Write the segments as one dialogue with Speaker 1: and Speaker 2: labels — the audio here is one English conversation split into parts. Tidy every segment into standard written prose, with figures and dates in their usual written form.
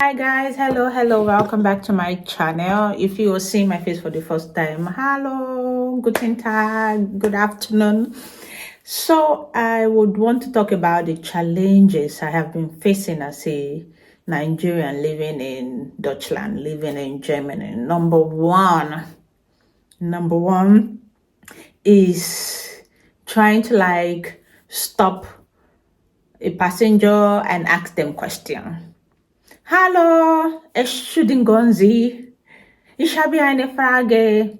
Speaker 1: Hi guys, hello, welcome back to my channel. If you are seeing my face for the first time, hello, guten tag, good afternoon. So I would want to talk about the challenges I have been facing as a Nigerian living in Deutschland, living in Germany. Number one is trying to stop a passenger and ask them question. Hallo, Entschuldigung Sie, ich habe eine Frage.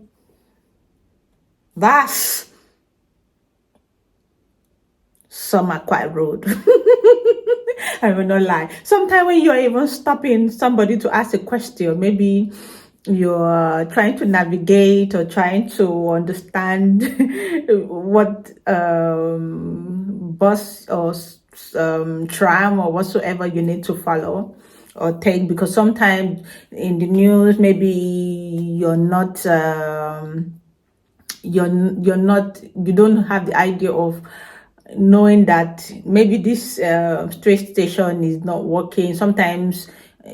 Speaker 1: Was? Some are quite rude. I will not lie. Sometimes when you're even stopping somebody to ask a question, maybe you're trying to navigate or trying to understand what bus or tram or whatsoever you need to follow or take, because sometimes in the news maybe you're not you don't have the idea of knowing that maybe this train station is not working. Sometimes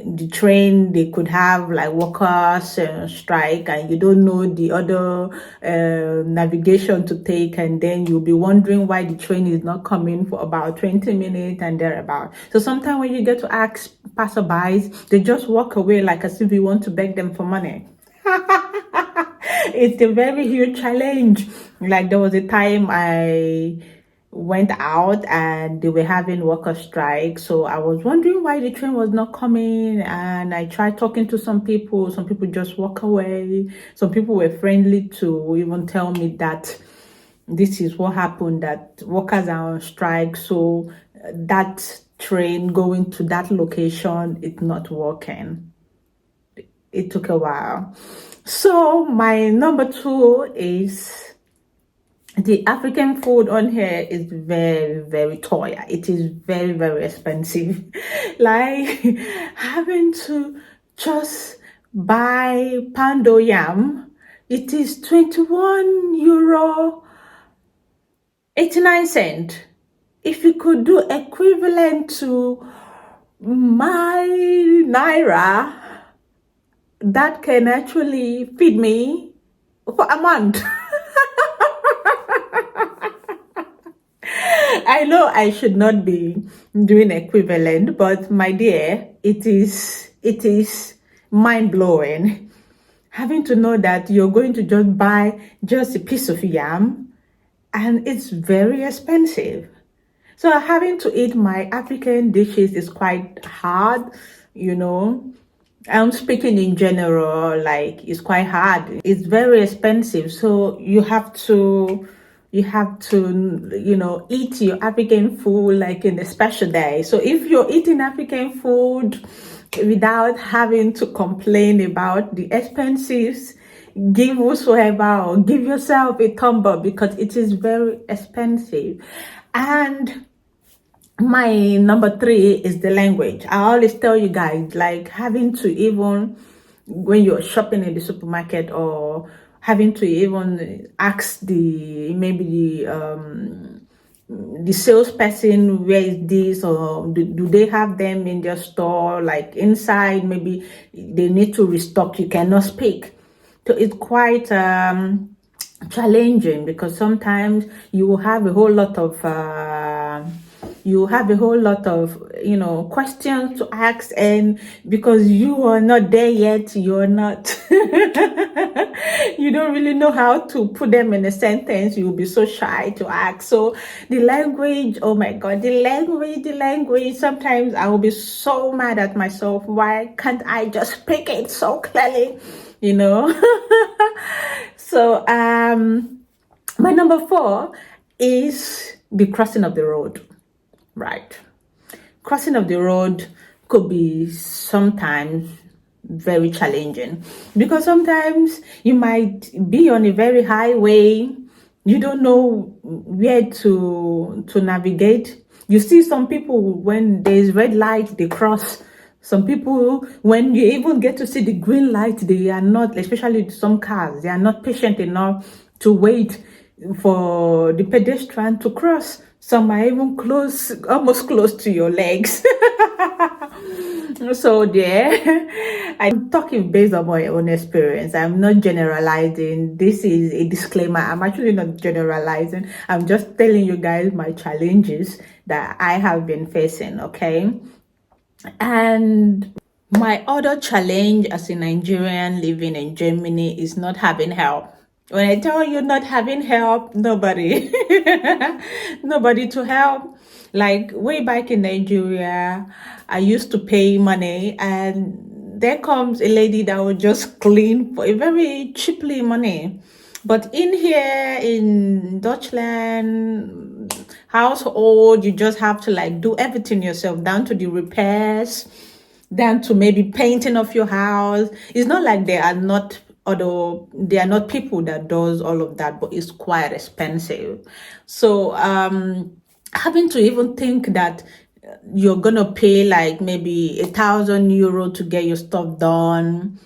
Speaker 1: the train, they could have like workers strike, and you don't know the other navigation to take, and then you'll be wondering why the train is not coming for about 20 minutes and thereabout. So sometimes when you get to ask passerbys, they just walk away like as if you want to beg them for money. It's a very huge challenge. Like there was a time I went out and they were having worker strike, so I was wondering why the train was not coming, and I tried talking to some people just walk away. Some people were friendly to even tell me that this is what happened, that workers are on strike, so that train going to that location is not working. It took a while. So my number two is the African food on here is very, very toy. It is very, very expensive. Like having to just buy pando yam, it is 21 euro 89 cent. If you could do equivalent to my naira, that can actually feed me for a month. I know I should not be doing equivalent, but my dear, it is mind-blowing having to know that you're going to just buy just a piece of yam and it's very expensive. So having to eat my African dishes is quite hard, you know. I'm speaking in general, like it's quite hard. It's very expensive. So you have to, eat your African food like in a special day. So if you're eating African food without having to complain about the expenses, give whatsoever or give yourself a thumb up, because it is very expensive. And my number three is the language. I always tell you guys, like having to even when you're shopping in the supermarket, or having to even ask the salesperson, where is this, or do they have them in their store, like inside, maybe they need to restock, you cannot speak. So it's quite challenging, because sometimes you will have a whole lot of questions to ask, and because you are not there yet, you're not you don't really know how to put them in a sentence, you'll be so shy to ask. So the language, oh my god, the language, sometimes I will be so mad at myself, why can't I just speak it so clearly, So my number four is the crossing of the road. Right. Crossing of the road could be sometimes very challenging, because sometimes you might be on a very highway, you don't know where to navigate. You see some people, when there's red light, they cross. Some people, when you even get to see the green light, they are not, especially some cars, they are not patient enough to wait for the pedestrian to cross. Some are even almost close to your legs. So there, I'm talking based on my own experience. I'm not generalizing. This is a disclaimer. I'm actually not generalizing. I'm just telling you guys my challenges that I have been facing, okay? And my other challenge as a Nigerian living in Germany is not having help. When I tell you not having help, nobody, nobody to help. Like way back in Nigeria, I used to pay money, and there comes a lady that will just clean for a very cheaply money. But in here in Deutschland, household, you just have to like do everything yourself, down to the repairs, down to maybe painting of your house. It's not like there are not, although there are not people that does all of that, but it's quite expensive. So having to even think that you're gonna pay like maybe €1,000 to get your stuff done,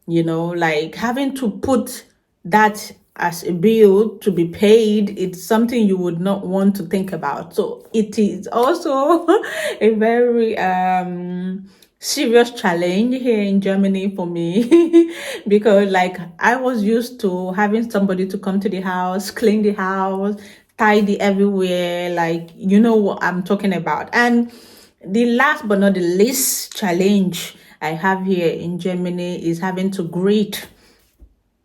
Speaker 1: like having to put that as a bill to be paid, it's something you would not want to think about. So it is also a very serious challenge here in Germany for me because like I was used to having somebody to come to the house, clean the house, tidy everywhere, like you know what I'm talking about. And the last but not the least challenge I have here in Germany is having to greet.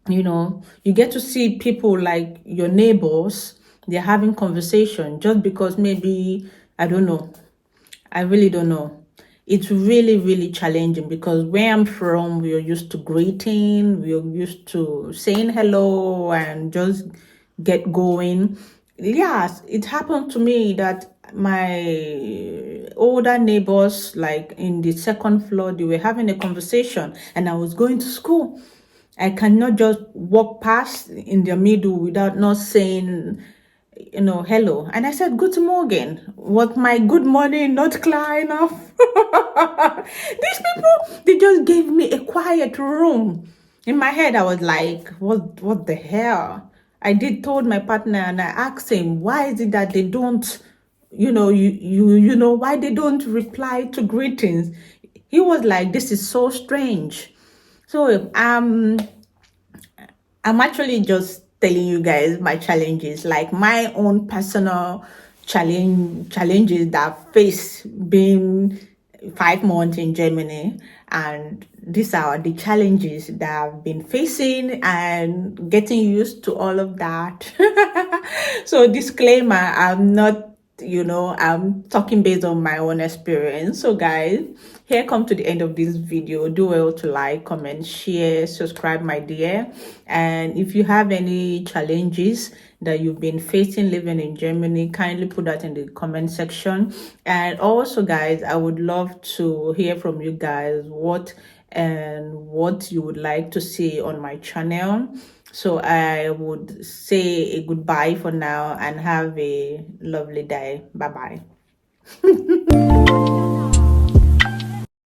Speaker 1: You get to see people like your neighbors, they're having conversation just because maybe, I don't know. I really don't know. It's really, really challenging because where I'm from, we are used to greeting, we are used to saying hello and just get going. Yes, it happened to me that my older neighbors, like in the second floor, they were having a conversation and I was going to school. I cannot just walk past in the middle without not saying, hello. And I said, Good morning. Was my good morning not clear enough? These people, they just gave me a quiet room. In my head, I was like, what the hell? I did told my partner and I asked him, why is it that they don't, why they don't reply to greetings? He was like, this is so strange. So I'm actually just telling you guys my challenges, like my own personal challenges that I face being 5 months in Germany, and these are the challenges that I've been facing and getting used to all of that. So disclaimer, I'm not, I'm talking based on my own experience. So guys, here come to the end of this video. Do well to like, comment, share, subscribe, my dear. And if you have any challenges that you've been facing living in Germany, kindly put that in the comment section. And also guys, I would love to hear from you guys what you would like to see on my channel. So I would say a goodbye for now and have a lovely day. Bye bye.